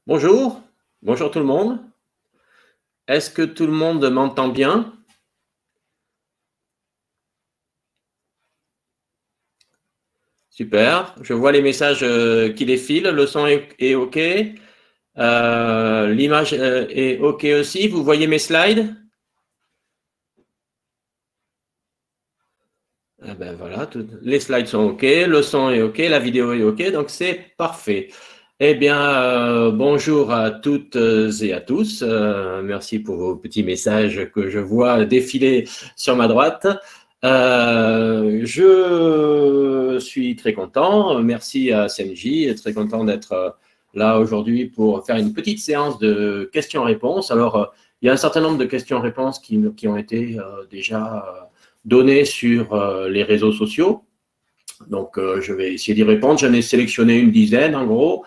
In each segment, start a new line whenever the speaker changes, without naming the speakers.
Bonjour, bonjour tout le monde. Est-ce que tout le monde m'entend bien? Super, je vois les messages qui défilent, le son est OK, l'image est OK aussi, vous voyez mes slides? Ah ben voilà, les slides sont OK, le son est OK, la vidéo est OK, donc c'est parfait. Eh bien, bonjour à toutes et à tous. Merci pour vos petits messages que je vois défiler sur ma droite. Je suis très content. Merci à CMJ, très content d'être là aujourd'hui pour faire une petite séance de questions-réponses. Alors, il y a un certain nombre de questions-réponses qui ont été déjà données sur les réseaux sociaux. Donc, je vais essayer d'y répondre. J'en ai sélectionné une dizaine, en gros.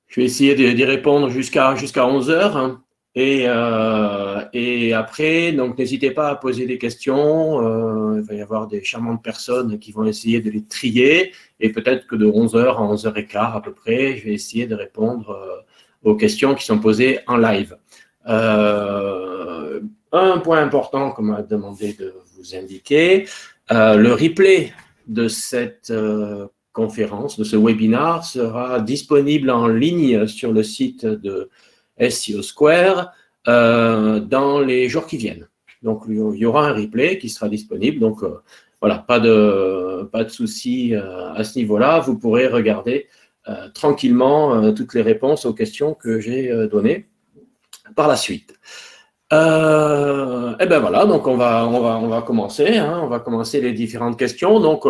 Je vais essayer d'y répondre jusqu'à 11 heures. Hein. Et après, donc n'hésitez pas à poser des questions. Il va y avoir des charmantes personnes qui vont essayer de les trier. Et peut-être que de 11 heures à 11h15 à peu près, je vais essayer de répondre aux questions qui sont posées en live. Un point important qu'on m'a demandé de vous indiquer, le replay de cette conférence, de ce webinaire, sera disponible en ligne sur le site de SEO Square dans les jours qui viennent. Donc, il y aura un replay qui sera disponible. Donc, voilà, pas de souci à ce niveau-là. Vous pourrez regarder tranquillement toutes les réponses aux questions que j'ai données par la suite. Et ben voilà, donc on va commencer. Hein, on va commencer les différentes questions. Donc,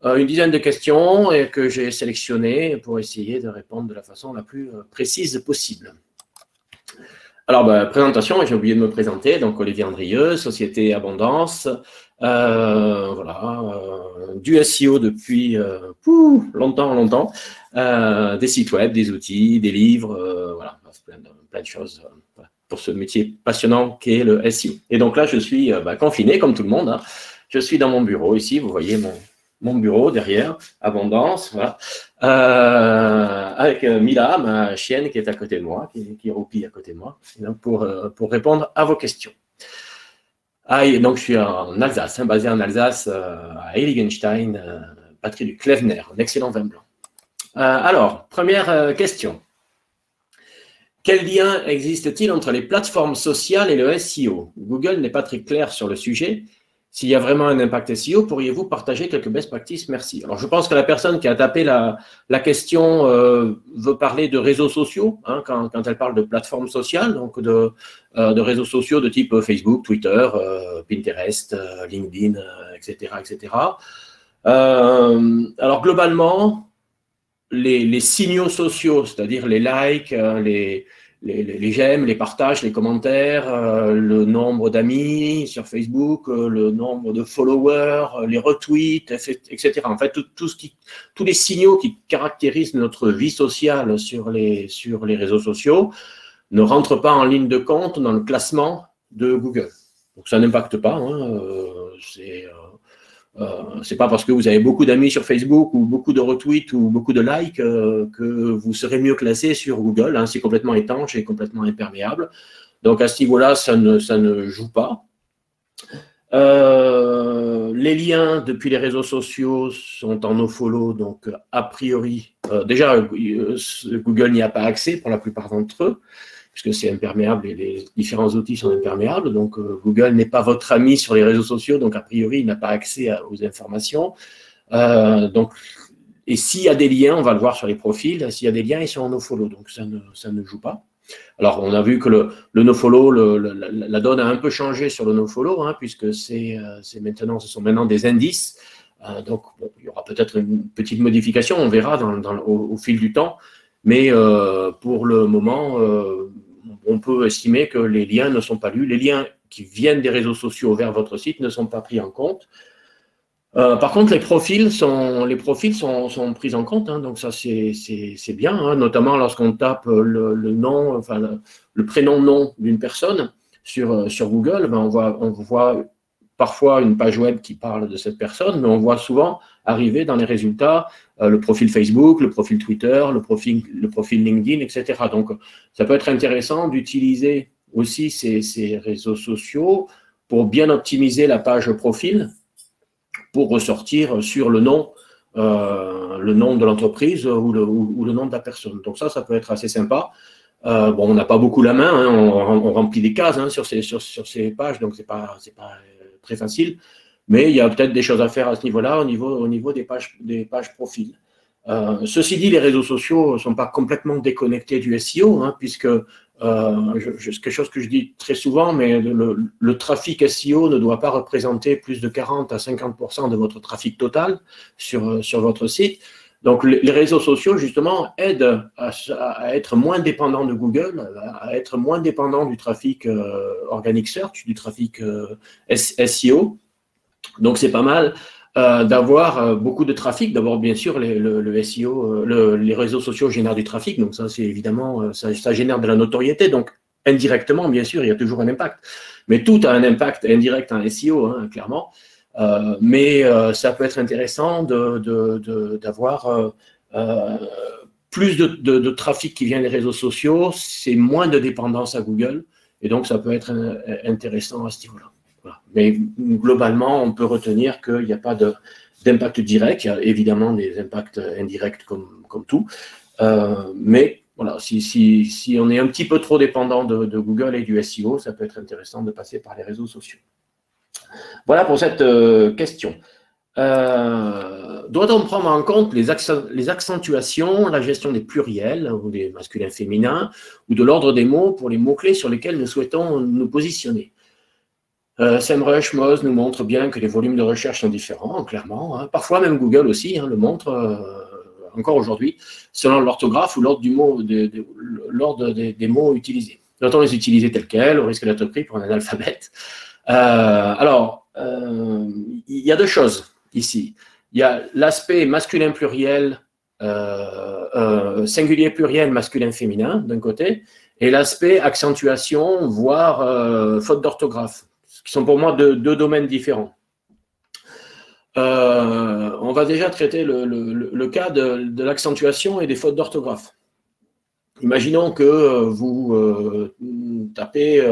une dizaine de questions et que j'ai sélectionnées pour essayer de répondre de la façon la plus précise possible. Alors, présentation, j'ai oublié de me présenter. Donc, Olivier Andrieux, Société Abondance. Voilà, du SEO depuis longtemps. Des sites web, des outils, des livres, voilà, plein de choses pour ce métier passionnant qu'est le SEO. Et donc là, je suis confiné comme tout le monde. Hein. Je suis dans mon bureau ici, vous voyez mon bureau derrière, Abondance, voilà, avec Mila, ma chienne qui est à côté de moi, qui roupille à côté de moi, donc pour répondre à vos questions. Donc je suis en Alsace, hein, basé en Alsace, à Heiligenstein, patrie du Klevner, un excellent vin blanc. Alors, première question. Quel lien existe-t-il entre les plateformes sociales et le SEO? Google n'est pas très clair sur le sujet. S'il y a vraiment un impact SEO, pourriez-vous partager quelques best practices? Merci. Alors, je pense que la personne qui a tapé la question veut parler de réseaux sociaux, hein, quand elle parle de plateformes sociales, donc de réseaux sociaux de type Facebook, Twitter, Pinterest, LinkedIn, etc. Alors, globalement, les signaux sociaux, c'est-à-dire les likes, les j'aime, les partages, les commentaires, le nombre d'amis sur Facebook, le nombre de followers, les retweets, etc. En fait, tous les signaux qui caractérisent notre vie sociale sur les réseaux sociaux ne rentrent pas en ligne de compte dans le classement de Google. Donc, ça n'impacte pas. Hein, c'est pas parce que vous avez beaucoup d'amis sur Facebook ou beaucoup de retweets ou beaucoup de likes que vous serez mieux classé sur Google. Hein, c'est complètement étanche et complètement imperméable. Donc, à ce niveau-là, ça ne joue pas. Les liens depuis les réseaux sociaux sont en nofollow, donc a priori, déjà, Google n'y a pas accès pour la plupart d'entre eux, puisque c'est imperméable et les différents outils sont imperméables. Donc, Google n'est pas votre ami sur les réseaux sociaux, donc a priori, il n'a pas accès aux informations. Et s'il y a des liens, on va le voir sur les profils, s'il y a des liens, ils sont en nofollow, donc ça ne joue pas. Alors, on a vu que le nofollow, la donne a un peu changé sur le nofollow, hein, puisque ce sont maintenant des indices. Donc, bon, il y aura peut-être une petite modification, on verra au fil du temps. Mais pour le moment, on peut estimer que les liens ne sont pas lus. Les liens qui viennent des réseaux sociaux vers votre site ne sont pas pris en compte. Par contre, les profils sont pris en compte, hein, donc ça c'est bien, hein, notamment lorsqu'on tape le nom, enfin le prénom-nom d'une personne sur Google, on voit parfois une page web qui parle de cette personne, mais on voit souvent arriver dans les résultats le profil Facebook, le profil Twitter, le profil LinkedIn, etc. Donc, ça peut être intéressant d'utiliser aussi ces réseaux sociaux pour bien optimiser la page profil, pour ressortir sur le nom de l'entreprise ou le nom de la personne. Donc ça peut être assez sympa. Bon, on n'a pas beaucoup la main, hein, on remplit des cases hein, sur ces pages, donc c'est pas très facile. Mais il y a peut-être des choses à faire à ce niveau-là, au niveau des pages profils. Ceci dit, les réseaux sociaux ne sont pas complètement déconnectés du SEO, hein, puisque c'est quelque chose que je dis très souvent, mais le trafic SEO ne doit pas représenter plus de 40 à 50% de votre trafic total sur votre site. Donc, les réseaux sociaux, justement, aident à être moins dépendants de Google, à être moins dépendants du trafic organic search, du trafic SEO. Donc, c'est pas mal d'avoir beaucoup de trafic. D'abord, bien sûr, le SEO, les réseaux sociaux génèrent du trafic. Donc, ça, c'est évidemment, ça génère de la notoriété. Donc, indirectement, bien sûr, il y a toujours un impact. Mais tout a un impact indirect en SEO, hein, clairement. Mais ça peut être intéressant d'avoir plus de trafic qui vient des réseaux sociaux. C'est moins de dépendance à Google. Et donc, ça peut être intéressant à ce niveau-là. Voilà. Mais globalement, on peut retenir qu'il n'y a pas d'impact direct. Il y a évidemment des impacts indirects comme tout. Mais voilà, si on est un petit peu trop dépendant de Google et du SEO, ça peut être intéressant de passer par les réseaux sociaux. Voilà pour cette question. Doit-on prendre en compte les accentuations, la gestion des pluriels, ou des masculins féminins, ou de l'ordre des mots pour les mots-clés sur lesquels nous souhaitons nous positionner? SEMrush, Moz nous montre bien que les volumes de recherche sont différents, clairement. Hein. Parfois, même Google aussi le montre, encore aujourd'hui, selon l'orthographe ou l'ordre des mots utilisés. Doit-on les utiliser tels quels, au risque d'être pris pour un analphabète? Alors, il y a deux choses ici. Il y a l'aspect masculin pluriel, singulier pluriel, masculin féminin, d'un côté, et l'aspect accentuation, voire faute d'orthographe, qui sont pour moi deux domaines différents. On va déjà traiter le cas de l'accentuation et des fautes d'orthographe. Imaginons que vous tapez,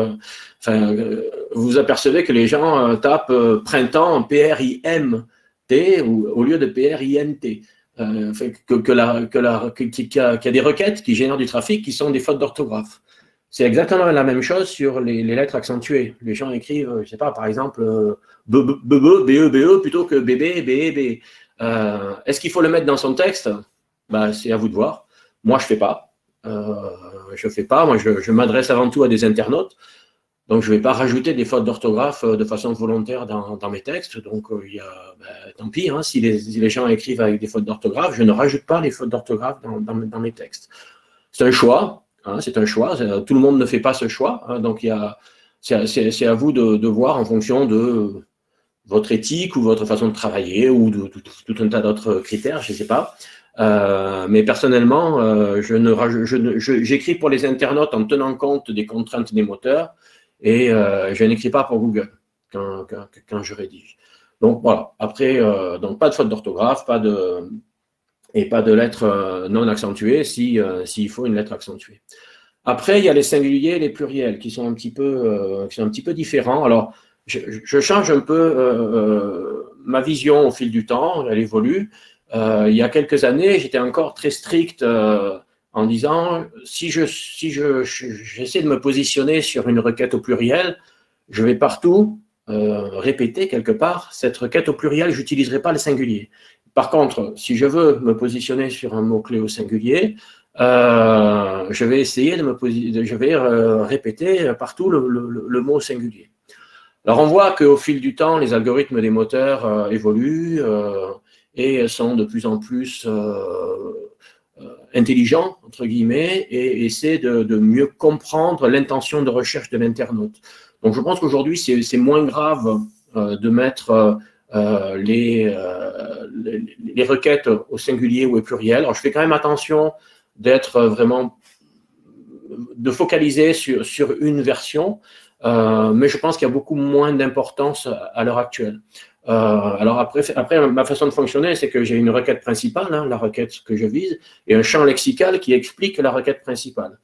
vous apercevez que les gens tapent printemps P-R-I-M-T au lieu de P-R-I-N-T. Qu'il y a des requêtes qui génèrent du trafic qui sont des fautes d'orthographe. C'est exactement la même chose sur les lettres accentuées. Les gens écrivent, je ne sais pas, par exemple, B-E-B-E plutôt que B-B, B-E-B. Est-ce qu'il faut le mettre dans son texte? C'est à vous de voir. Moi, je ne fais pas. Moi, je m'adresse avant tout à des internautes. Donc, je ne vais pas rajouter des fautes d'orthographe de façon volontaire dans mes textes. Donc, tant pis, hein, si les gens écrivent avec des fautes d'orthographe, je ne rajoute pas les fautes d'orthographe dans mes textes. C'est un choix. Hein, c'est un choix. Tout le monde ne fait pas ce choix. Hein, donc, c'est à vous de voir en fonction de votre éthique ou votre façon de travailler ou de tout un tas d'autres critères, je ne sais pas. Mais personnellement, j'écris pour les internautes en tenant compte des contraintes des moteurs et je n'écris pas pour Google quand je rédige. Donc voilà, après, donc pas de faute d'orthographe, pas de lettres non accentuées s'il faut une lettre accentuée. Après, il y a les singuliers et les pluriels qui sont un petit peu différents. Alors, je change un peu ma vision au fil du temps, elle évolue. Il y a quelques années, j'étais encore très strict en disant si j'essaie de me positionner sur une requête au pluriel, je vais partout répéter quelque part cette requête au pluriel, je n'utiliserai pas le singulier. Par contre, si je veux me positionner sur un mot-clé au singulier, je vais essayer je vais répéter partout le mot singulier. Alors, on voit qu'au fil du temps, les algorithmes des moteurs évoluent et sont de plus en plus intelligents, entre guillemets, et essaient de mieux comprendre l'intention de recherche de l'internaute. Donc, je pense qu'aujourd'hui, c'est moins grave de mettre les requêtes au singulier ou au pluriel. Alors, je fais quand même attention de focaliser sur une version. mais je pense qu'il y a beaucoup moins d'importance à l'heure actuelle. Alors après, ma façon de fonctionner, c'est que j'ai une requête principale, hein, la requête que je vise, et un champ lexical qui explique la requête principale.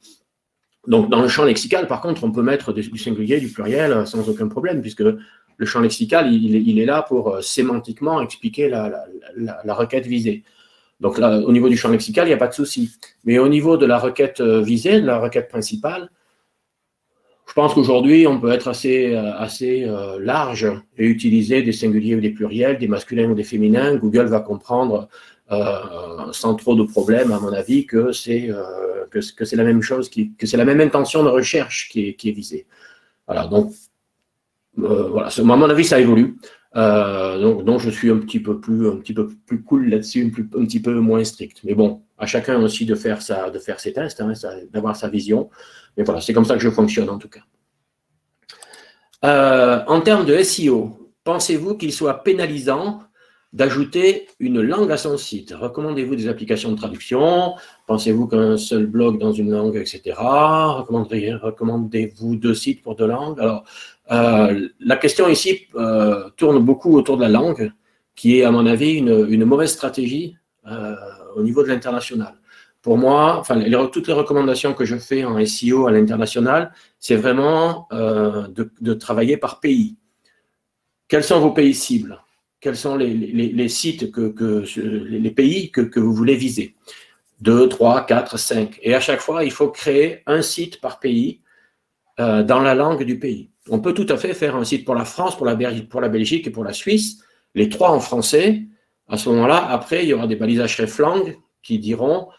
Donc, dans le champ lexical, par contre, on peut mettre du singulier, du pluriel, sans aucun problème, puisque le champ lexical, il est là pour sémantiquement expliquer la requête visée. Donc là, au niveau du champ lexical, il n'y a pas de souci. Mais au niveau de la requête visée, de la requête principale, je pense qu'aujourd'hui, on peut être assez large et utiliser des singuliers ou des pluriels, des masculins ou des féminins. Google va comprendre sans trop de problèmes, à mon avis, que c'est la même chose, que c'est la même intention de recherche qui est visée. Voilà, donc, voilà, à mon avis, ça évolue. Donc je suis un petit peu plus cool là-dessus, un petit peu moins strict. Mais bon, à chacun aussi de faire ses tests, hein, d'avoir sa vision. Mais voilà, c'est comme ça que je fonctionne en tout cas. En termes de SEO, pensez-vous qu'il soit pénalisant d'ajouter une langue à son site? Recommandez-vous des applications de traduction? Pensez-vous qu'un seul blog dans une langue, etc. Recommandez-vous 2 sites pour 2 langues? Alors, la question ici tourne beaucoup autour de la langue, qui est, à mon avis, une mauvaise stratégie au niveau de l'international. Pour moi, enfin, toutes les recommandations que je fais en SEO à l'international, c'est vraiment de travailler par pays. Quels sont vos pays cibles? Quels sont les sites, les pays que vous voulez viser? 2, 3, 4, 5. Et à chaque fois, il faut créer un site par pays dans la langue du pays. On peut tout à fait faire un site pour la France, pour la Belgique et pour la Suisse, les 3 en français. À ce moment-là, après, il y aura des balisages hreflang qui diront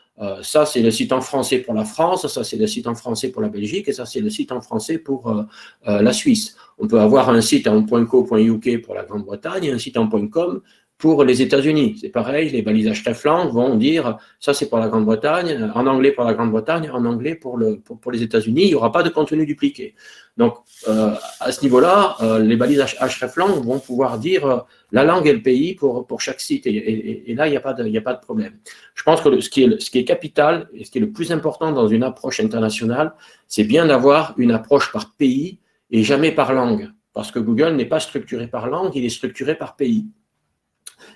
ça, c'est le site en français pour la France, ça, c'est le site en français pour la Belgique, et ça, c'est le site en français pour la Suisse. On peut avoir un site en .co.uk pour la Grande-Bretagne et un site en .com pour les États-Unis. C'est pareil, les balisages hreflang vont dire ça, c'est pour la Grande-Bretagne, en anglais pour la Grande-Bretagne, en anglais pour les États-Unis. Il n'y aura pas de contenu dupliqué. Donc, à ce niveau-là, les balisages hreflang vont pouvoir dire la langue et le pays pour chaque site. Et là, il n'y a pas de problème. Je pense que ce qui est capital et ce qui est le plus important dans une approche internationale, c'est bien d'avoir une approche par pays et jamais par langue. Parce que Google n'est pas structuré par langue, il est structuré par pays.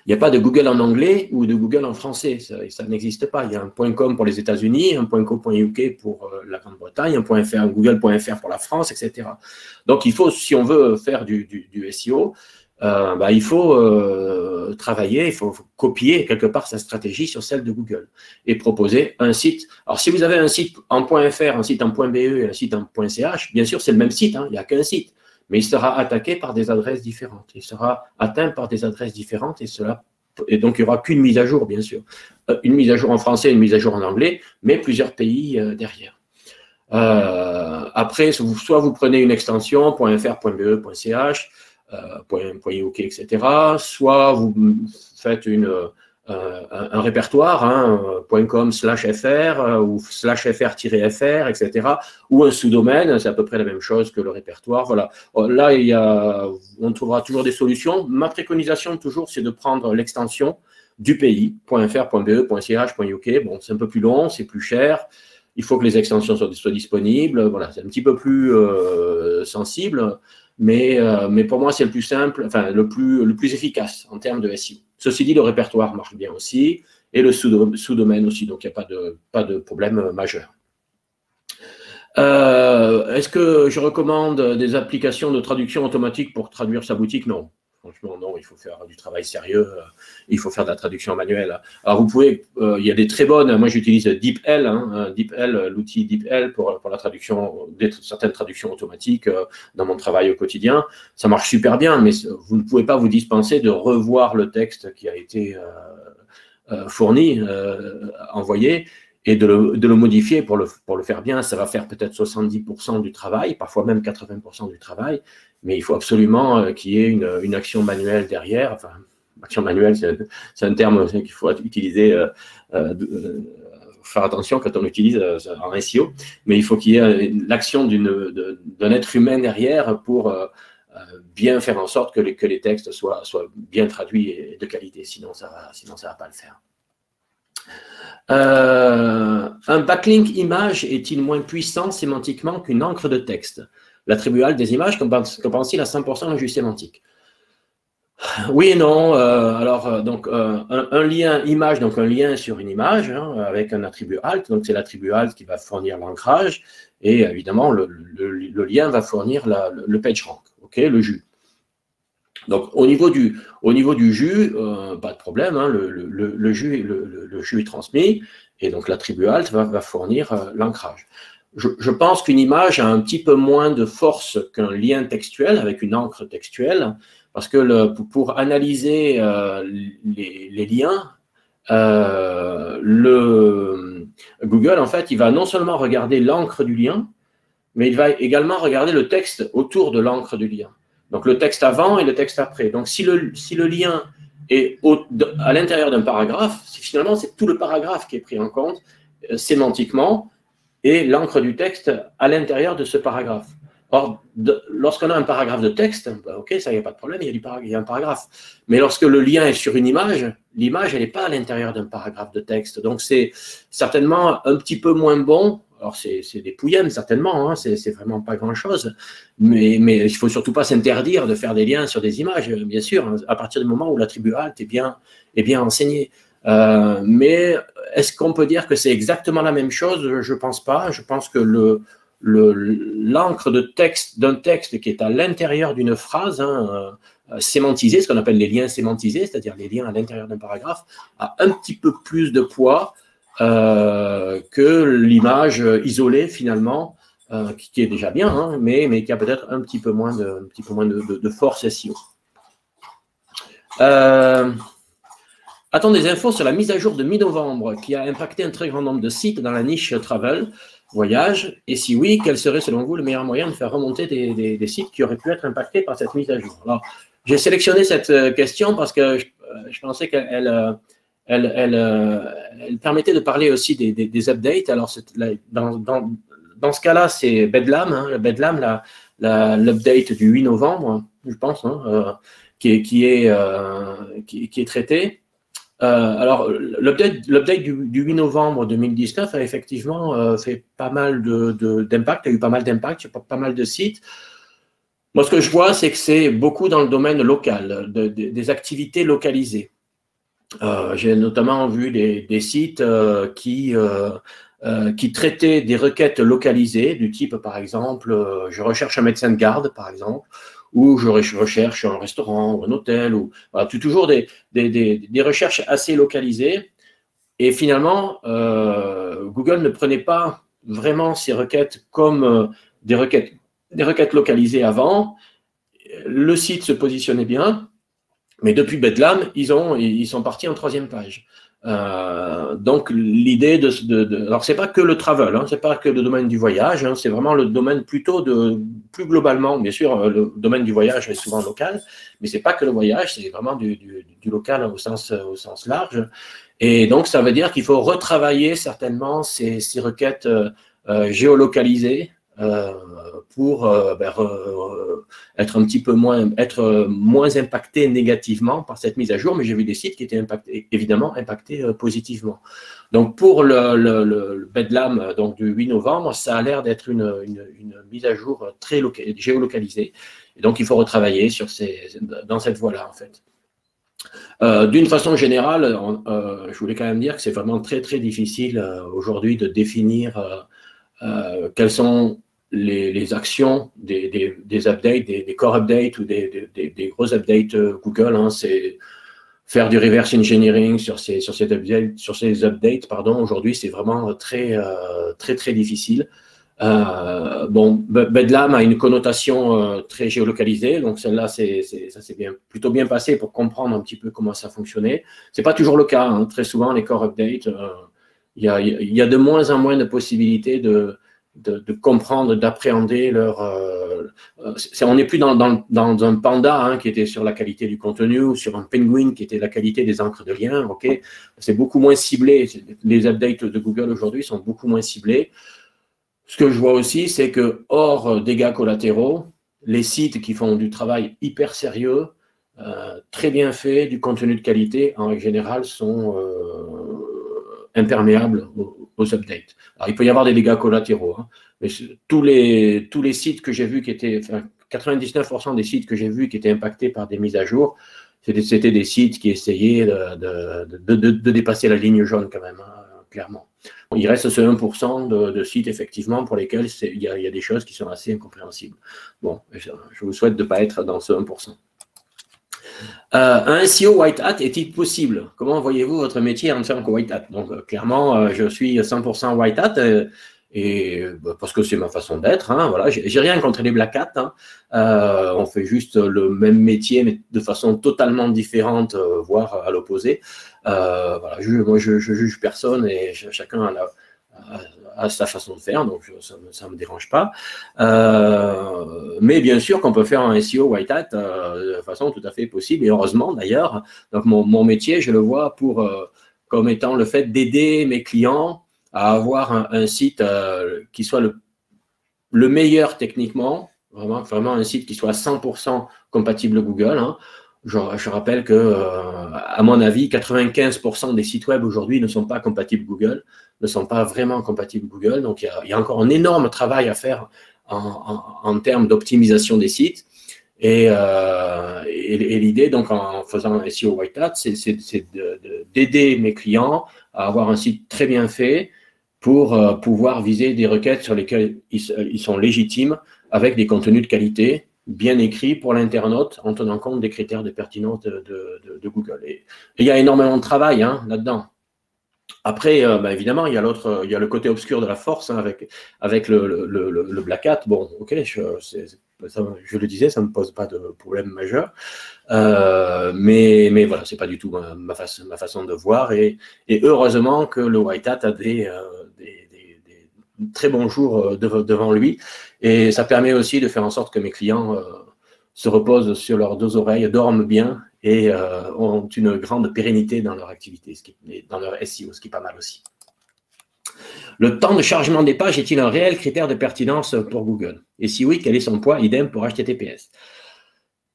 Il n'y a pas de Google en anglais ou de Google en français, ça n'existe pas. Il y a un .com pour les États-Unis, un .co.uk pour la Grande-Bretagne, un .fr, Google.fr pour la France, etc. Donc, il faut, si on veut faire du SEO, il faut travailler, il faut copier quelque part sa stratégie sur celle de Google et proposer un site. Alors, si vous avez un site en .fr, un site en .be et un site en .ch, bien sûr, c'est le même site, hein, il n'y a qu'un site. Mais il sera attaqué par des adresses différentes. Il sera atteint par des adresses différentes et donc il n'y aura qu'une mise à jour, bien sûr. Une mise à jour en français, une mise à jour en anglais, mais plusieurs pays derrière. Après, soit vous prenez une extension, .fr, .be, .ch, .uk, etc. Soit vous faites un répertoire, hein, .com/fr ou /fr-fr, etc. Ou un sous-domaine, c'est à peu près la même chose que le répertoire. Voilà. Là, on trouvera toujours des solutions. Ma préconisation, toujours, c'est de prendre l'extension du pays, .fr, .be, .ch, .uk. Bon, c'est un peu plus long, c'est plus cher. Il faut que les extensions soient disponibles. Voilà, c'est un petit peu plus sensible. Mais pour moi, c'est le plus simple, enfin le plus efficace en termes de SEO. Ceci dit, le répertoire marche bien aussi, et le sous-domaine aussi, donc il n'y a pas de problème majeur. Est-ce que je recommande des applications de traduction automatique pour traduire sa boutique? Non. Franchement, non, il faut faire du travail sérieux, il faut faire de la traduction manuelle. Alors, vous pouvez, il y a des très bonnes, moi j'utilise DeepL, l'outil DeepL pour la traduction, certaines traductions automatiques dans mon travail au quotidien. Ça marche super bien, mais vous ne pouvez pas vous dispenser de revoir le texte qui a été fourni, envoyé, et de le modifier pour le faire bien. Ça va faire peut-être 70% du travail, parfois même 80% du travail, mais il faut absolument qu'il y ait une action manuelle derrière. Enfin, action manuelle, c'est un terme qu'il faut utiliser, faire attention quand on l'utilise en SEO, mais il faut qu'il y ait l'action d'un être humain derrière pour bien faire en sorte que les textes soient bien traduits et de qualité, sinon ça va pas le faire. Un backlink image est-il moins puissant sémantiquement qu'une encre de texte? l'attribut alt des images compense-t-il à 100% le jus sémantique? Oui et non. Donc un lien image, donc un lien sur une image hein, avec un attribut alt. Donc c'est l'attribut alt qui va fournir l'ancrage et évidemment le lien va fournir le PageRank, ok, le jus. Donc au niveau du jus, pas de problème. Hein, le jus est transmis et donc l'attribut alt va fournir l'ancrage. Je pense qu'une image a un petit peu moins de force qu'un lien textuel avec une encre textuelle. Parce que pour analyser les liens, Google, en fait, il va non seulement regarder l'encre du lien, mais il va également regarder le texte autour de l'encre du lien. Donc, le texte avant et le texte après. Donc, si le lien est à l'intérieur d'un paragraphe, finalement, c'est tout le paragraphe qui est pris en compte sémantiquement et l'encre du texte à l'intérieur de ce paragraphe. Or, lorsqu'on a un paragraphe de texte, ok, ça, il n'y a pas de problème, il y a un paragraphe. Mais lorsque le lien est sur une image, l'image, elle n'est pas à l'intérieur d'un paragraphe de texte. Donc, c'est certainement un petit peu moins bon. Alors, c'est des pouillèmes, certainement, hein, c'est vraiment pas grand-chose. Mais il ne faut surtout pas s'interdire de faire des liens sur des images, bien sûr, à partir du moment où l'attribut alt est bien enseigné. Mais est-ce qu'on peut dire que c'est exactement la même chose? Je ne pense pas. Je pense que l'encre d'un texte qui est à l'intérieur d'une phrase sémantisée, ce qu'on appelle les liens sémantisés, c'est-à-dire les liens à l'intérieur d'un paragraphe, a un petit peu plus de poids que l'image isolée finalement, qui est déjà bien, hein, mais qui a peut-être un petit peu moins de force SEO. A-t-on des infos sur la mise à jour de mi-novembre qui a impacté un très grand nombre de sites dans la niche travel, voyage? Et si oui, quel serait selon vous le meilleur moyen de faire remonter des sites qui auraient pu être impactés par cette mise à jour? Alors, j'ai sélectionné cette question parce que je pensais qu'elle permettait de parler aussi des updates. Alors, dans ce cas-là, c'est Bedlam, hein, Bedlam, l'update du 8 novembre, je pense, hein, qui est traité. Alors, l'update du 8 novembre 2019 a effectivement fait pas mal d'impact, il y a eu pas mal d'impact sur pas mal de sites. Moi, ce que je vois, c'est que c'est beaucoup dans le domaine local, des activités localisées. J'ai notamment vu des sites qui traitaient des requêtes localisées, du type, par exemple, je recherche un médecin de garde, par exemple, ou je recherche un restaurant ou un hôtel, ou voilà, toujours des recherches assez localisées. Et finalement, Google ne prenait pas vraiment ces requêtes comme des requêtes localisées avant. Le site se positionnait bien, mais depuis Bedlam, ils sont partis en 3e page. Donc, l'idée alors, c'est pas que le travel, hein, c'est pas que le domaine du voyage, hein, c'est vraiment le domaine plutôt plus globalement, bien sûr, le domaine du voyage est souvent local, mais c'est pas que le voyage, c'est vraiment du local au sens large. Et donc, ça veut dire qu'il faut retravailler certainement ces requêtes géolocalisées pour être un petit peu moins impacté négativement par cette mise à jour, mais j'ai vu des sites qui étaient évidemment impactés positivement. Donc pour le Bedlam donc du 8 novembre, ça a l'air d'être une mise à jour très géolocalisée, et donc il faut retravailler dans cette voie-là en fait. D'une façon générale, je voulais quand même dire que c'est vraiment très très difficile aujourd'hui de définir quelles sont les actions des updates, des core updates ou des gros updates Google. Hein, c'est faire du reverse engineering sur ces updates. Aujourd'hui, c'est vraiment très très difficile. Bedlam a une connotation très géolocalisée, donc celle-là, ça s'est plutôt bien passé pour comprendre un petit peu comment ça fonctionnait. C'est pas toujours le cas. Hein. Très souvent, les core updates, il y a de moins en moins de possibilités de comprendre, d'appréhender on n'est plus dans un Panda hein, qui était sur la qualité du contenu, ou sur un Penguin qui était la qualité des encres de lien. Okay, c'est beaucoup moins ciblé. Les updates de Google aujourd'hui sont beaucoup moins ciblés. Ce que je vois aussi, c'est que hors dégâts collatéraux, les sites qui font du travail hyper sérieux, très bien fait, du contenu de qualité, en général, sont imperméable aux updates. Alors, il peut y avoir des dégâts collatéraux, hein, mais tous les sites que j'ai vus qui étaient, enfin, 99% des sites que j'ai vus qui étaient impactés par des mises à jour, c'était des sites qui essayaient de dépasser la ligne jaune quand même, hein, clairement. Il reste ce 1% de sites, effectivement, pour lesquels il y a des choses qui sont assez incompréhensibles. Bon, je vous souhaite de ne pas être dans ce 1%. Un SEO white hat est-il possible? Comment voyez-vous votre métier en tant que white hat? Donc, clairement, je suis 100% white hat, parce que c'est ma façon d'être. Hein, voilà. J'ai rien contre les black hats. Hein. On fait juste le même métier, mais de façon totalement différente, voire à l'opposé. Voilà, moi, je juge personne et chacun a sa façon de faire, donc ça ne me dérange pas. Mais bien sûr qu'on peut faire un SEO white hat de façon tout à fait possible, et heureusement d'ailleurs. Donc mon métier, je le vois comme étant le fait d'aider mes clients à avoir un site qui soit le meilleur techniquement, vraiment un site qui soit 100% compatible Google. Hein. Je rappelle que, à mon avis, 95% des sites web aujourd'hui ne sont pas compatibles Google, ne sont pas vraiment compatibles Google. Donc, il y a encore un énorme travail à faire en termes d'optimisation des sites. Et l'idée, donc, en faisant un SEO white hat, c'est d'aider mes clients à avoir un site très bien fait pour pouvoir viser des requêtes sur lesquelles ils sont légitimes, avec des contenus de qualité, bien écrits pour l'internaute, en tenant compte des critères de pertinence de Google. Et il y a énormément de travail, hein, là-dedans. Après, évidemment, il y a le côté obscur de la force, hein, avec le black hat. Bon, ok, je le disais, ça ne me pose pas de problème majeur. Mais voilà, c'est pas du tout ma façon de voir. Et heureusement que le white hat a des très bons jours devant lui. Et ça permet aussi de faire en sorte que mes clients se reposent sur leurs deux oreilles, dorment bien et ont une grande pérennité dans leur activité, dans leur SEO, ce qui est pas mal aussi. Le temps de chargement des pages est-il un réel critère de pertinence pour Google? Et si oui, quel est son poids? Idem pour HTTPS.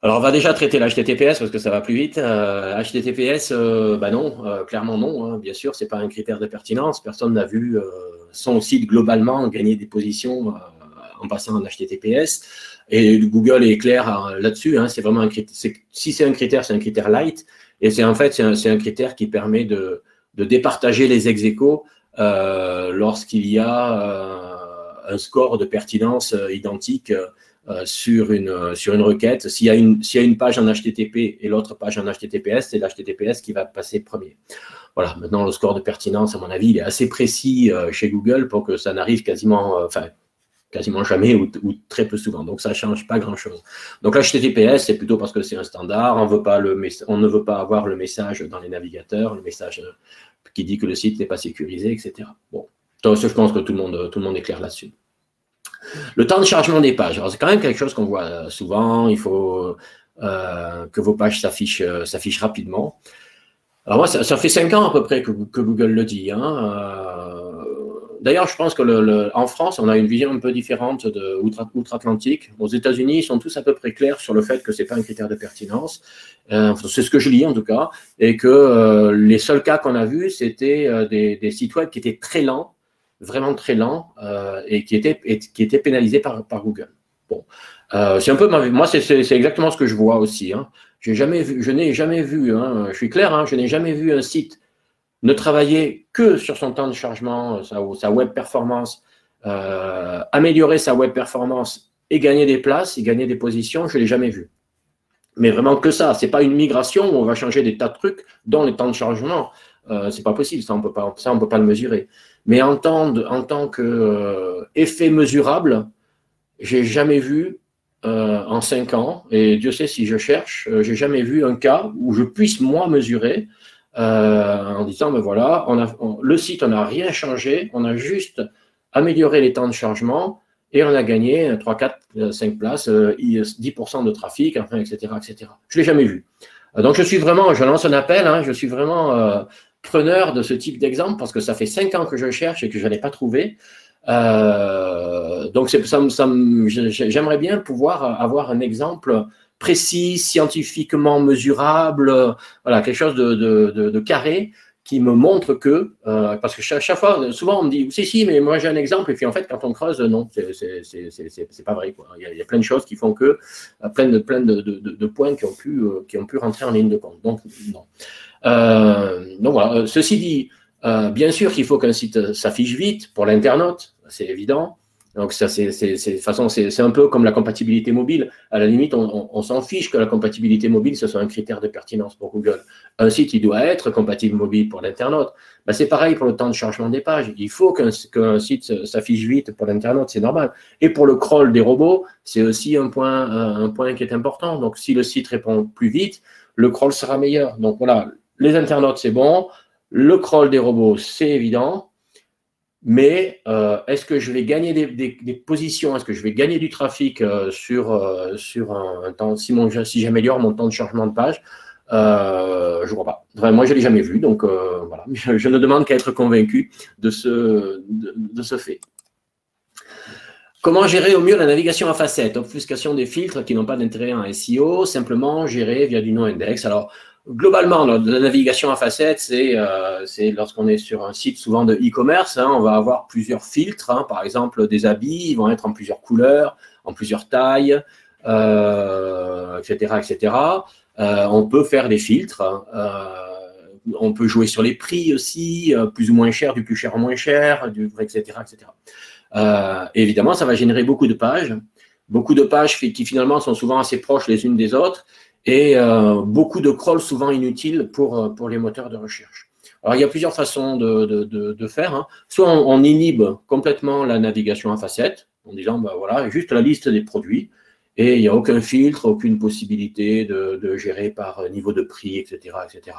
Alors, on va déjà traiter l'HTTPS parce que ça va plus vite. HTTPS, non, clairement non. Hein. Bien sûr, ce n'est pas un critère de pertinence. Personne n'a vu son site globalement gagner des positions en passant en HTTPS. Et Google est clair là-dessus. Hein. C'est vraiment un critère. Si c'est un critère light. Et c'est en fait, c'est un critère qui permet de départager les ex-aequo lorsqu'il y a un score de pertinence identique sur une requête. S'il y a une page en HTTP et l'autre page en HTTPS, c'est l'HTTPS qui va passer premier. Voilà, maintenant le score de pertinence, à mon avis, il est assez précis chez Google pour que ça n'arrive quasiment jamais ou très peu souvent. Donc ça ne change pas grand-chose. Donc l'HTTPS, c'est plutôt parce que c'est un standard, on ne veut pas avoir le message dans les navigateurs, le message qui dit que le site n'est pas sécurisé, etc. Bon, donc, je pense que tout le monde est clair là-dessus. Le temps de chargement des pages, c'est quand même quelque chose qu'on voit souvent. Il faut que vos pages s'affichent rapidement. Alors moi, ça fait 5 ans à peu près que Google le dit. Hein. D'ailleurs, je pense qu'en France, on a une vision un peu différente de outre-Atlantique. Aux États-Unis, ils sont tous à peu près clairs sur le fait que ce n'est pas un critère de pertinence. C'est ce que je lis en tout cas. Et que les seuls cas qu'on a vus, c'était des sites web qui étaient très lents, vraiment très lent et qui était pénalisé par Google. Bon, c'est un peu moi, c'est exactement ce que je vois aussi. Hein. Je n'ai jamais vu, hein, je suis clair, hein, je n'ai jamais vu un site ne travailler que sur son temps de chargement, sa web performance, améliorer sa web performance et gagner des places et gagner des positions, je ne l'ai jamais vu. Mais vraiment que ça, ce n'est pas une migration où on va changer des tas de trucs, dont les temps de chargement. C'est pas possible, ça on peut pas le mesurer. Mais en tant que effet mesurable, j'ai jamais vu en 5 ans, et Dieu sait si je cherche, j'ai jamais vu un cas où je puisse moi mesurer en disant ben voilà, le site on n'a rien changé, on a juste amélioré les temps de chargement et on a gagné 3, 4, 5 places, 10% de trafic, enfin, etc., etc. Je l'ai jamais vu. Donc je lance un appel, hein, je suis vraiment preneur de ce type d'exemple parce que ça fait 5 ans que je cherche et que je n'ai pas trouvé. Donc j'aimerais bien pouvoir avoir un exemple précis, scientifiquement mesurable, voilà, quelque chose de carré qui me montrent que, parce que chaque fois, souvent on me dit, si, mais moi j'ai un exemple, et puis en fait, quand on creuse, non, c'est pas vrai, quoi. Il y a plein de choses qui font que, plein de points qui ont pu rentrer en ligne de compte. Donc, non. Donc voilà, ceci dit, bien sûr qu'il faut qu'un site s'affiche vite pour l'internaute, c'est évident. Donc ça, de toute façon, c'est un peu comme la compatibilité mobile. À la limite, on s'en fiche que la compatibilité mobile, ce soit un critère de pertinence pour Google. Un site, il doit être compatible mobile pour l'internaute. Ben, c'est pareil pour le temps de chargement des pages. Il faut qu'un site s'affiche vite pour l'internaute, c'est normal. Et pour le crawl des robots, c'est aussi un point qui est important. Donc si le site répond plus vite, le crawl sera meilleur. Donc voilà, les internautes, c'est bon. Le crawl des robots, c'est évident. Mais est-ce que je vais gagner des positions, est-ce que je vais gagner du trafic sur un temps, si j'améliore mon temps de chargement de page, je ne crois pas. Enfin, moi, je ne l'ai jamais vu, donc voilà. Je ne demande qu'à être convaincu de ce fait. Comment gérer au mieux la navigation à facettes? Obfuscation des filtres qui n'ont pas d'intérêt en SEO, simplement gérer via du no-index. Alors, globalement, la navigation à facettes, c'est lorsqu'on est sur un site souvent de e-commerce, hein, on va avoir plusieurs filtres. Hein, par exemple, des habits, ils vont être en plusieurs couleurs, en plusieurs tailles, etc., etc. On peut faire des filtres. On peut jouer sur les prix aussi, plus ou moins cher, du plus cher au moins cher, etc., etc. Évidemment, ça va générer beaucoup de pages qui finalement sont souvent assez proches les unes des autres et beaucoup de crawls souvent inutiles pour les moteurs de recherche. Alors, il y a plusieurs façons de faire. Hein. Soit on inhibe complètement la navigation à facettes en disant, ben voilà, juste la liste des produits et il n'y a aucun filtre, aucune possibilité de gérer par niveau de prix, etc., etc.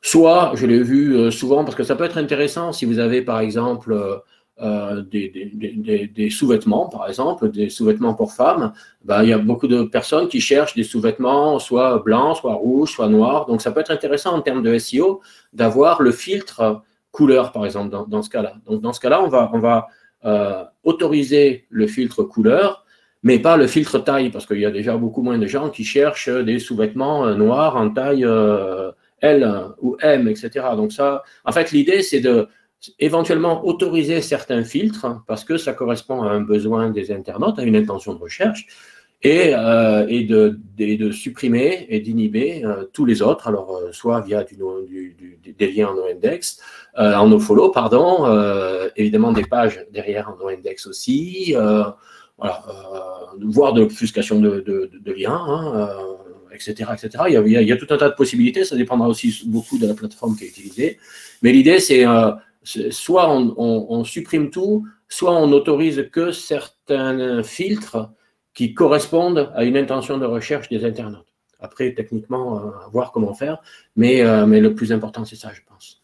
Soit, je l'ai vu souvent, parce que ça peut être intéressant si vous avez, par exemple, des sous-vêtements, par exemple, des sous-vêtements pour femmes, ben, il y a beaucoup de personnes qui cherchent des sous-vêtements soit blancs, soit rouges, soit noirs. Donc, ça peut être intéressant en termes de SEO d'avoir le filtre couleur, par exemple, dans ce cas-là. Donc, dans ce cas-là, on va autoriser le filtre couleur, mais pas le filtre taille, parce qu'il y a déjà beaucoup moins de gens qui cherchent des sous-vêtements noirs en taille L ou M, etc. Donc ça, en fait, l'idée, c'est de éventuellement autoriser certains filtres, parce que ça correspond à un besoin des internautes, à une intention de recherche, et de supprimer et d'inhiber tous les autres, alors soit via des liens en no-index, en no-follow, pardon, évidemment des pages derrière en no-index aussi, voilà, voire de l'obfuscation de liens, hein, etc., etc. Il y a tout un tas de possibilités, ça dépendra aussi beaucoup de la plateforme qui est utilisée. Mais l'idée, c'est soit on supprime tout, soit on n'autorise que certains filtres qui correspondent à une intention de recherche des internautes. Après, techniquement, voir comment faire, mais le plus important, c'est ça, je pense.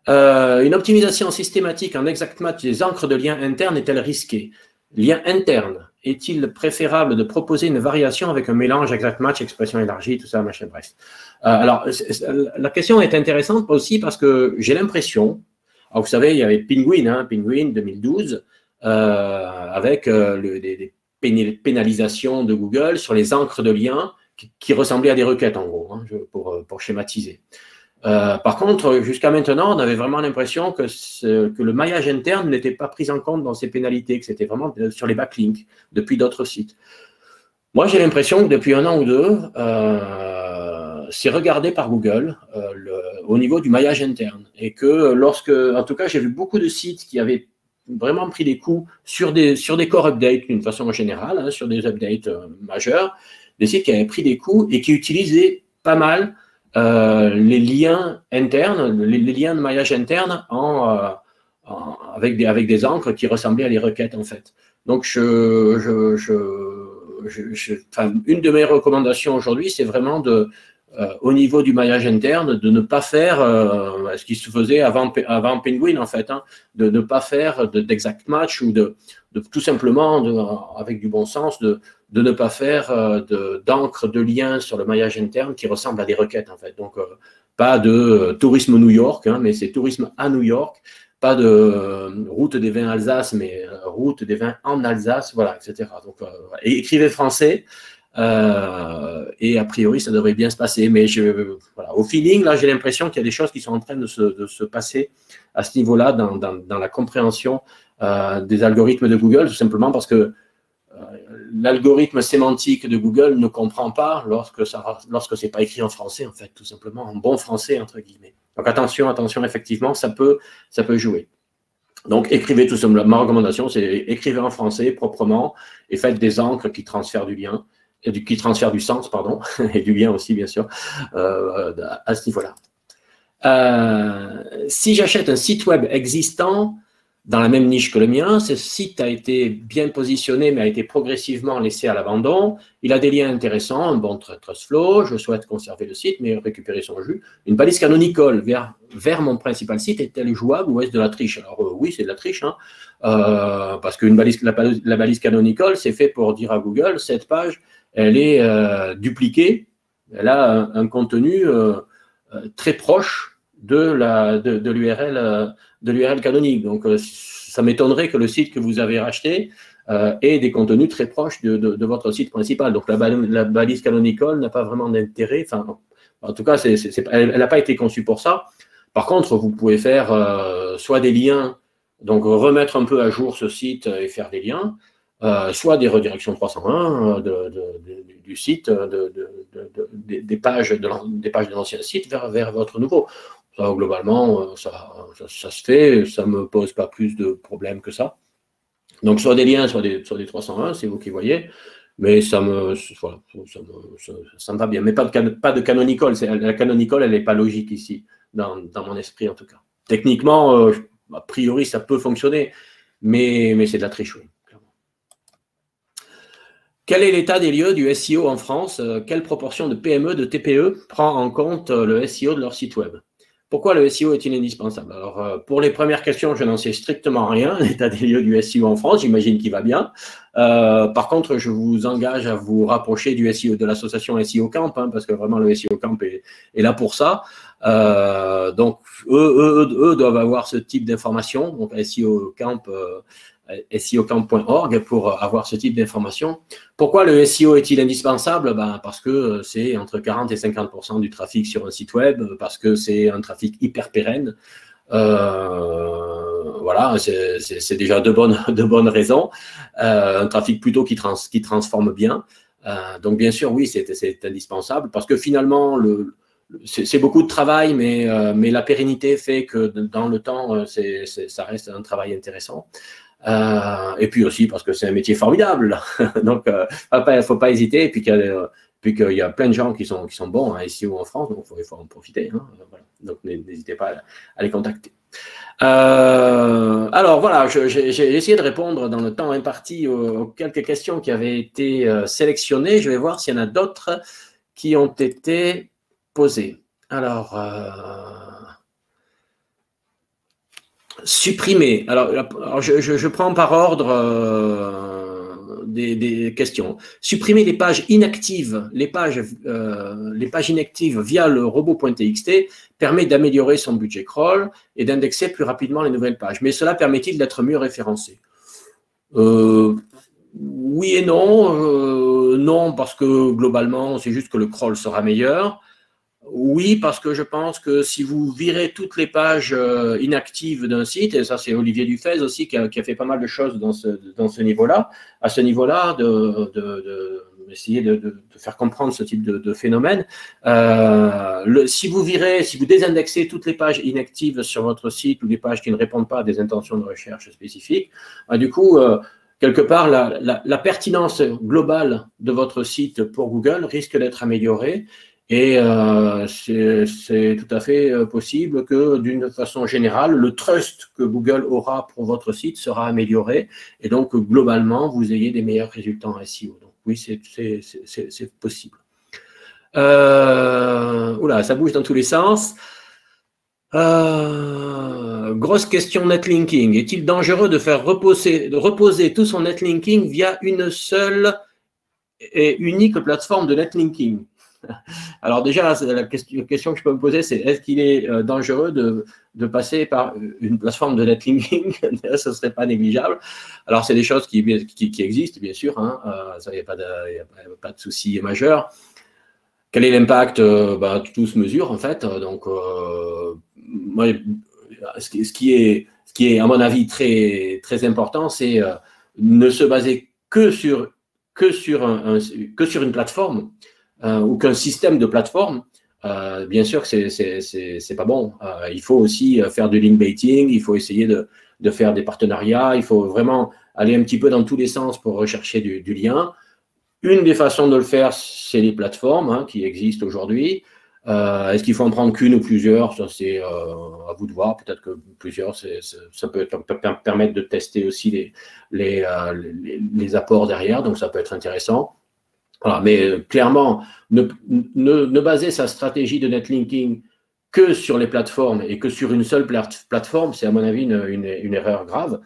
Une optimisation systématique en exact match des encres de liens internes est-elle risquée? Lien interne, est-il préférable de proposer une variation avec un mélange exact match, expression élargie, tout ça, machin, bref. Alors, la question est intéressante aussi parce que j'ai l'impression, vous savez, il y avait Penguin, hein, Penguin 2012, avec des pénalisations de Google sur les encres de liens qui ressemblaient à des requêtes, en gros, hein, pour schématiser. Par contre, jusqu'à maintenant, on avait vraiment l'impression que le maillage interne n'était pas pris en compte dans ces pénalités, que c'était vraiment sur les backlinks depuis d'autres sites. Moi, j'ai l'impression que depuis un an ou deux, c'est regardé par Google au niveau du maillage interne. Et que en tout cas, j'ai vu beaucoup de sites qui avaient vraiment pris des coups sur des core updates d'une façon générale, hein, sur des updates majeurs, des sites qui avaient pris des coups et qui utilisaient pas mal les liens internes, les liens de maillage interne avec des encres qui ressemblaient à des requêtes en fait. Donc une de mes recommandations aujourd'hui, c'est vraiment au niveau du maillage interne, de ne pas faire ce qui se faisait avant Penguin en fait, hein, de ne pas faire d'exact match ou de tout simplement, avec du bon sens, de ne pas faire d'encre de lien sur le maillage interne qui ressemble à des requêtes en fait. Donc pas de tourisme New York, hein, mais c'est tourisme à New York, pas de route des vins Alsace, mais route des vins en Alsace, voilà, etc. Donc et écrivez français. Et a priori, ça devrait bien se passer. Mais voilà, au feeling, là, j'ai l'impression qu'il y a des choses qui sont en train de se passer à ce niveau-là dans la compréhension des algorithmes de Google, tout simplement parce que l'algorithme sémantique de Google ne comprend pas lorsque ce n'est pas écrit en français, en fait, tout simplement, en bon français, entre guillemets. Donc attention, effectivement, ça peut jouer. Donc écrivez tout simplement, ma recommandation, c'est écrivez en français proprement et faites des encres qui transfèrent du lien, qui transfèrent du sens, pardon, et du lien aussi, bien sûr, à ce niveau-là. Si j'achète un site web existant, dans la même niche que le mien, ce site a été bien positionné, mais a été progressivement laissé à l'abandon. Il a des liens intéressants, un bon trust flow. Je souhaite conserver le site, mais récupérer son jus. Une balise canonical vers mon principal site est-elle jouable ou est-ce de la triche? Alors oui, c'est de la triche, hein, parce qu'une balise, la balise canonical, c'est fait pour dire à Google, cette page, elle est dupliquée, elle a un contenu très proche de l'URL canonique. Donc, ça m'étonnerait que le site que vous avez racheté ait des contenus très proches de votre site principal. Donc, la balise canonical n'a pas vraiment d'intérêt. Enfin, en tout cas, elle n'a pas été conçue pour ça. Par contre, vous pouvez faire soit des liens, donc remettre un peu à jour ce site et faire des liens, soit des redirections 301 du site, des pages de l'ancien site vers votre nouveau. Ça, globalement, ça se fait, ça ne me pose pas plus de problèmes que ça. Donc, soit des liens, soit des 301, c'est vous qui voyez, mais ça me va bien. Mais pas de canonical. La canonical, elle n'est pas logique ici, dans mon esprit en tout cas. Techniquement, a priori, ça peut fonctionner, mais c'est de la tricherie. Quel est l'état des lieux du SEO en France? Quelle proportion de PME, de TPE prend en compte le SEO de leur site web? Pourquoi le SEO est-il indispensable? Alors, pour les premières questions, je n'en sais strictement rien. L'état des lieux du SEO en France, j'imagine qu'il va bien. Par contre, je vous engage à vous rapprocher du SEO, de l'association SEO Camp, hein, parce que vraiment le SEO Camp est là pour ça. Donc, eux doivent avoir ce type d'informations. Donc, SEO Camp, SEOcamp.org pour avoir ce type d'informations. Pourquoi le SEO est-il indispensable? Parce que c'est entre 40 et 50% du trafic sur un site web, parce que c'est un trafic hyper pérenne. Voilà, c'est déjà de bonnes raisons. Un trafic plutôt qui transforme bien. Donc bien sûr, oui, c'est indispensable parce que finalement, c'est beaucoup de travail, mais la pérennité fait que dans le temps, ça reste un travail intéressant. Et puis aussi parce que c'est un métier formidable. Donc, il ne faut pas hésiter. Et puis qu'il y a plein de gens qui sont bons à SEO en France, donc il faut en profiter. Hein, voilà. Donc, n'hésitez pas à les contacter. Alors, voilà, j'ai essayé de répondre dans le temps imparti aux quelques questions qui avaient été sélectionnées. Je vais voir s'il y en a d'autres qui ont été posées. Alors, supprimer. Alors je prends par ordre des questions. Supprimer les pages inactives, les pages inactives via le robot.txt permet d'améliorer son budget crawl et d'indexer plus rapidement les nouvelles pages. Mais cela permet-il d'être mieux référencé? Oui et non. Non, parce que globalement, c'est juste que le crawl sera meilleur. Oui, parce que je pense que si vous virez toutes les pages inactives d'un site, et ça c'est Olivier Dufez aussi qui a fait pas mal de choses dans ce niveau-là, à ce niveau-là, essayer de faire comprendre ce type de phénomène. Si vous désindexez toutes les pages inactives sur votre site ou des pages qui ne répondent pas à des intentions de recherche spécifiques, du coup, quelque part, la pertinence globale de votre site pour Google risque d'être améliorée. Et c'est tout à fait possible que d'une façon générale, le trust que Google aura pour votre site sera amélioré et donc globalement, vous ayez des meilleurs résultats en SEO. Donc oui, c'est possible. Oula, ça bouge dans tous les sens. Grosse question netlinking. Est-il dangereux de faire reposer tout son netlinking via une seule et unique plateforme de netlinking? Alors déjà, la question que je peux me poser, c'est est-ce qu'il est dangereux de passer par une plateforme de netlinking? Ce ne serait pas négligeable. Alors, c'est des choses qui existent, bien sûr. Hein. Ça, il n'y a pas de souci majeur. Quel est l'impact? Tout se mesure, en fait. Donc, moi, ce qui est, à mon avis, très, très important, c'est ne se baser que sur une plateforme ou qu'un système de plateforme. Bien sûr que c'est pas bon. Il faut aussi faire du link baiting, il faut essayer de faire des partenariats, il faut vraiment aller un petit peu dans tous les sens pour rechercher du lien. Une des façons de le faire, c'est les plateformes qui existent aujourd'hui. Est-ce qu'il faut en prendre qu'une ou plusieurs? Ça, c'est à vous de voir. Peut-être que plusieurs, ça peut permettre de tester aussi les apports derrière. Donc, ça peut être intéressant. Voilà, mais clairement, ne baser sa stratégie de netlinking que sur les plateformes et que sur une seule plateforme, c'est à mon avis une erreur grave.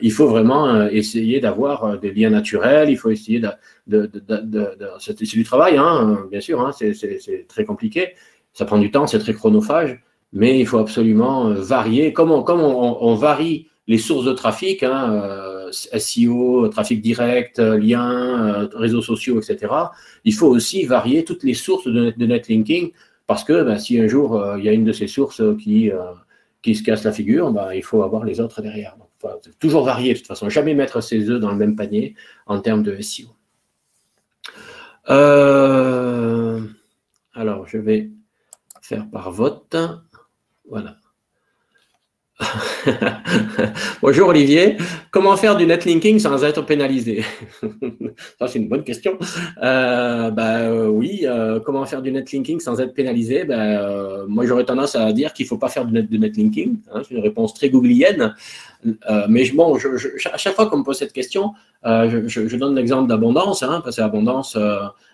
Il faut vraiment essayer d'avoir des liens naturels, il faut essayer c'est du travail, bien sûr, c'est très compliqué, ça prend du temps, c'est très chronophage, mais il faut absolument varier, comme on varie les sources de trafic, SEO, trafic direct, liens, réseaux sociaux, etc. Il faut aussi varier toutes les sources de netlinking, parce que si un jour il y a une de ces sources qui se casse la figure, il faut avoir les autres derrière. Donc, toujours varier de toute façon, jamais mettre ses œufs dans le même panier en termes de SEO. Alors, je vais faire par vote. Voilà. Bonjour Olivier, comment faire du netlinking sans être pénalisé? Ça, c'est une bonne question. Oui, comment faire du netlinking sans être pénalisé? Moi, j'aurais tendance à dire qu'il ne faut pas faire de netlinking. C'est une réponse très googlienne. Mais bon, à chaque fois qu'on me pose cette question, je donne l'exemple d'Abondance, parce que Abondance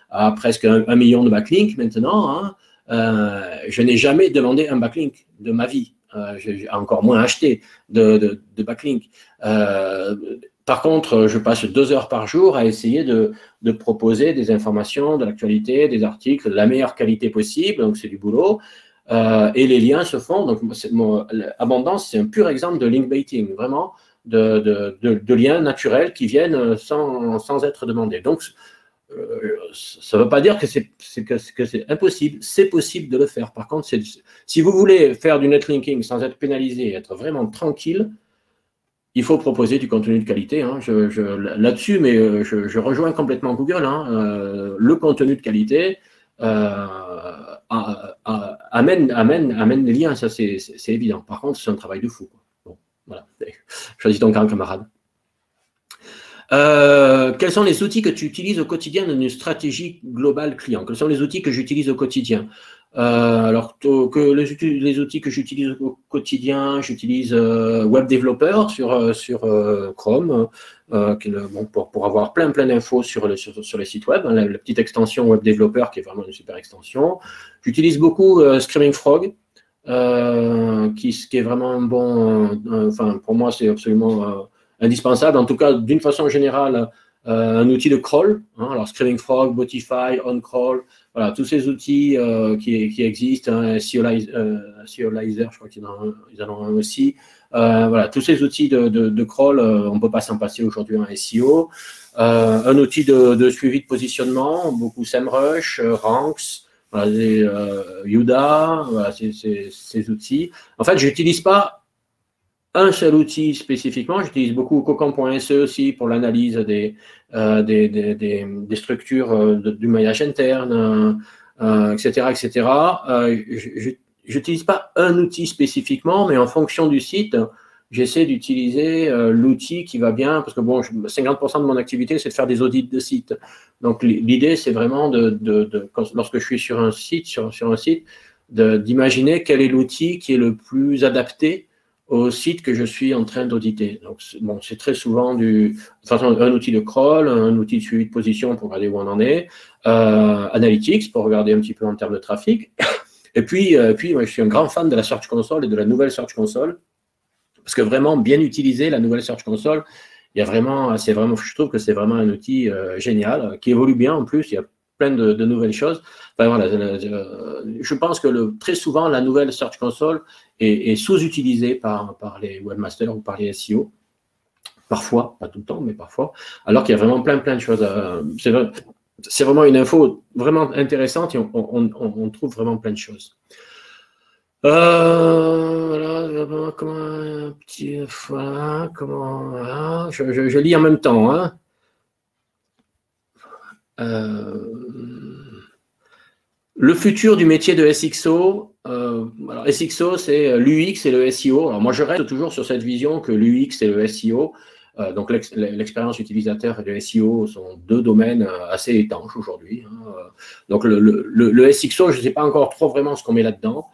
a presque 1 million de backlinks maintenant. Je n'ai jamais demandé un backlink de ma vie. J'ai encore moins acheté de backlink. Par contre, je passe 2 heures par jour à essayer de proposer des informations, de l'actualité, des articles de la meilleure qualité possible, donc c'est du boulot. Et les liens se font. Donc, Abondance, c'est un pur exemple de link baiting, vraiment, de liens naturels qui viennent sans être demandés. Donc, ça ne veut pas dire que c'est impossible. C'est possible de le faire. Par contre, si vous voulez faire du netlinking sans être pénalisé, être vraiment tranquille, il faut proposer du contenu de qualité. Là-dessus, mais je rejoins complètement Google. Le contenu de qualité amène les liens, ça c'est évident. Par contre, c'est un travail de fou. Bon, voilà. Choisis ton camp, camarade. Quels sont les outils que tu utilises au quotidien dans une stratégie globale client? Quels sont les outils que j'utilise au quotidien? Alors, les outils que j'utilise au quotidien, j'utilise Web Developer sur Chrome, pour avoir plein d'infos sur les sites web, la petite extension Web Developer qui est vraiment une super extension. J'utilise beaucoup Screaming Frog, qui est vraiment un bon, pour moi c'est absolument indispensable, en tout cas d'une façon générale, un outil de crawl, alors Screaming Frog, Botify, OnCrawl, voilà, tous ces outils qui existent, SEOlizer, je crois qu'ils en ont un aussi. Voilà, tous ces outils de crawl, on ne peut pas s'en passer aujourd'hui en SEO. Un outil de suivi de positionnement, beaucoup SEMrush, Ranks, voilà, Yuda, voilà, ces outils. En fait, je n'utilise pas un seul outil spécifiquement, j'utilise beaucoup Cocon.se aussi pour l'analyse des structures du maillage interne, etc. Je n'utilise pas un outil spécifiquement, mais en fonction du site, j'essaie d'utiliser l'outil qui va bien, parce que bon, 50% de mon activité, c'est de faire des audits de sites. Donc l'idée, c'est vraiment lorsque je suis sur un site, d'imaginer quel est l'outil qui est le plus adapté au site que je suis en train d'auditer. Donc, bon, c'est très souvent un outil de crawl, un outil de suivi de position pour regarder où on en est, Analytics pour regarder un petit peu en termes de trafic. Et puis moi, je suis un grand fan de la Search Console et de la nouvelle Search Console, parce que vraiment, bien utiliser la nouvelle Search Console, je trouve que c'est vraiment un outil génial, qui évolue bien en plus. Il y a plein de nouvelles choses. Enfin, voilà, je pense que très souvent, la nouvelle Search Console est sous-utilisée par les webmasters ou par les SEO. Parfois, pas tout le temps, mais parfois. Alors qu'il y a vraiment plein de choses. C'est vraiment une info vraiment intéressante et on trouve vraiment plein de choses. Voilà, je lis en même temps. Hein. Le futur du métier de SXO. Alors SXO, c'est l'UX et le SEO. Alors moi, je reste toujours sur cette vision que l'UX et le SEO, donc l'expérience utilisateur et le SEO sont deux domaines assez étanches aujourd'hui. Hein. Donc le SXO, je ne sais pas encore trop vraiment ce qu'on met là-dedans.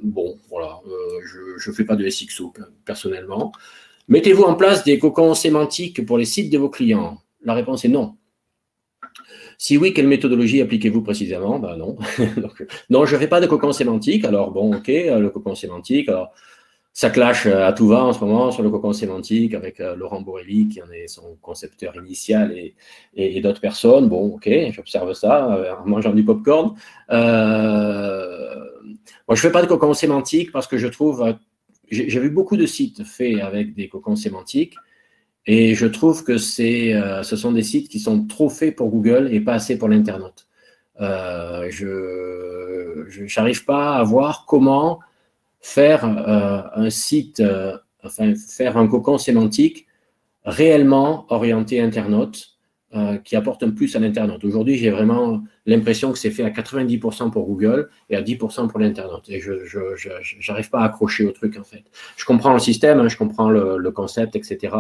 Bon, voilà, je ne fais pas de SXO personnellement. Mettez-vous en place des cocons sémantiques pour les sites de vos clients. La réponse est non. Si oui, quelle méthodologie appliquez-vous précisément? Ben non. Donc, non, je ne fais pas de cocon sémantique. Alors bon, ok, le cocon sémantique. Alors, ça clash à tout va en ce moment sur le cocon sémantique avec Laurent Borelli qui en est son concepteur initial et d'autres personnes. Bon, ok, j'observe ça en mangeant du popcorn. Moi, je ne fais pas de cocon sémantique parce que je trouve, j'ai vu beaucoup de sites faits avec des cocons sémantiques et je trouve que ce sont des sites qui sont trop faits pour Google et pas assez pour l'internaute. Je n'arrive pas à voir comment faire un site, enfin faire un cocon sémantique réellement orienté internaute qui apporte un plus à l'internaute. Aujourd'hui, j'ai vraiment l'impression que c'est fait à 90% pour Google et à 10% pour l'internaute. Et je n'arrive pas à accrocher au truc, en fait. Je comprends le système, hein, je comprends le concept, etc.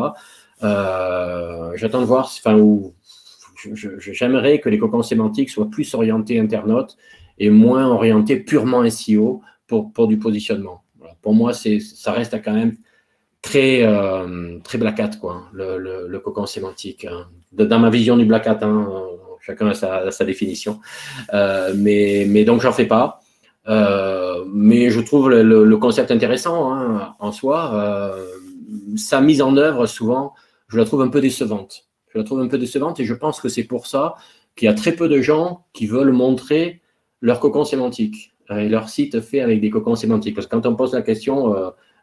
J'attends de voir, enfin, j'aimerais que les cocons sémantiques soient plus orientés internaute et moins orientés purement SEO pour du positionnement. Voilà. Pour moi, ça reste quand même très black hat, quoi, le cocon sémantique. Hein. Dans ma vision du black hat, hein, chacun a sa définition. Mais donc, j'en fais pas. Mais je trouve le concept intéressant hein, en soi. Sa mise en œuvre, souvent, je la trouve un peu décevante. Je la trouve un peu décevante et je pense que c'est pour ça qu'il y a très peu de gens qui veulent montrer leur cocon sémantique et leur site fait avec des cocons sémantiques. Parce que quand on pose la question,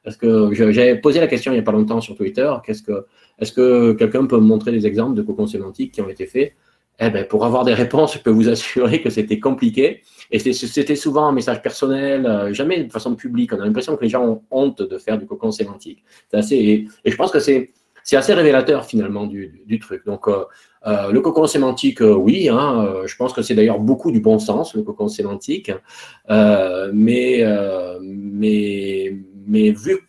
j'avais posé la question il n'y a pas longtemps sur Twitter, est-ce que quelqu'un peut me montrer des exemples de cocons sémantiques qui ont été faits? Eh ben, pour avoir des réponses, je peux vous assurer que c'était compliqué. Et c'était souvent un message personnel, jamais de façon publique. On a l'impression que les gens ont honte de faire du cocon sémantique. Et je pense que c'est assez révélateur finalement du truc. Donc, le cocon sémantique, oui, hein, je pense que c'est d'ailleurs beaucoup du bon sens, le cocon sémantique. Mais vu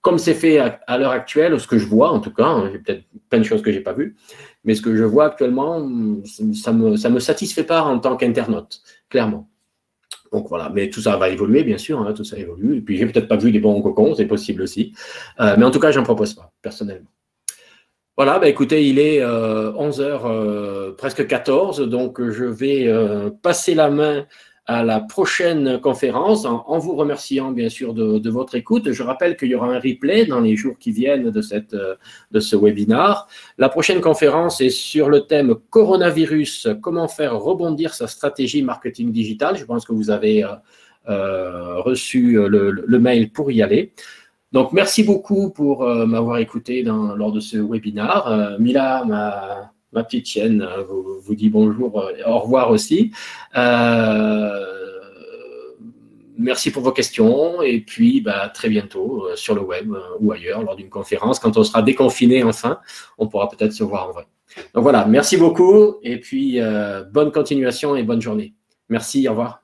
comme c'est fait à l'heure actuelle, ce que je vois en tout cas, hein, j'ai peut-être plein de choses que je n'ai pas vues, mais ce que je vois actuellement, ça me satisfait pas en tant qu'internaute, clairement. Donc voilà, mais tout ça va évoluer, bien sûr, hein, tout ça évolue. Et puis, j'ai peut-être pas vu les bons cocons, c'est possible aussi. Mais en tout cas, je n'en propose pas, personnellement. Voilà, bah écoutez, il est 11h, presque 14, donc je vais passer la main à la prochaine conférence en vous remerciant bien sûr de votre écoute. Je rappelle qu'il y aura un replay dans les jours qui viennent de ce webinaire. La prochaine conférence est sur le thème coronavirus, comment faire rebondir sa stratégie marketing digital. Je pense que vous avez reçu le mail pour y aller. Donc, merci beaucoup pour m'avoir écouté lors de ce webinaire. Mila, ma petite chienne, vous dit bonjour, au revoir aussi. Merci pour vos questions et puis très bientôt sur le web ou ailleurs lors d'une conférence. Quand on sera déconfiné enfin, on pourra peut-être se voir en vrai. Donc voilà, merci beaucoup et puis bonne continuation et bonne journée. Merci, au revoir.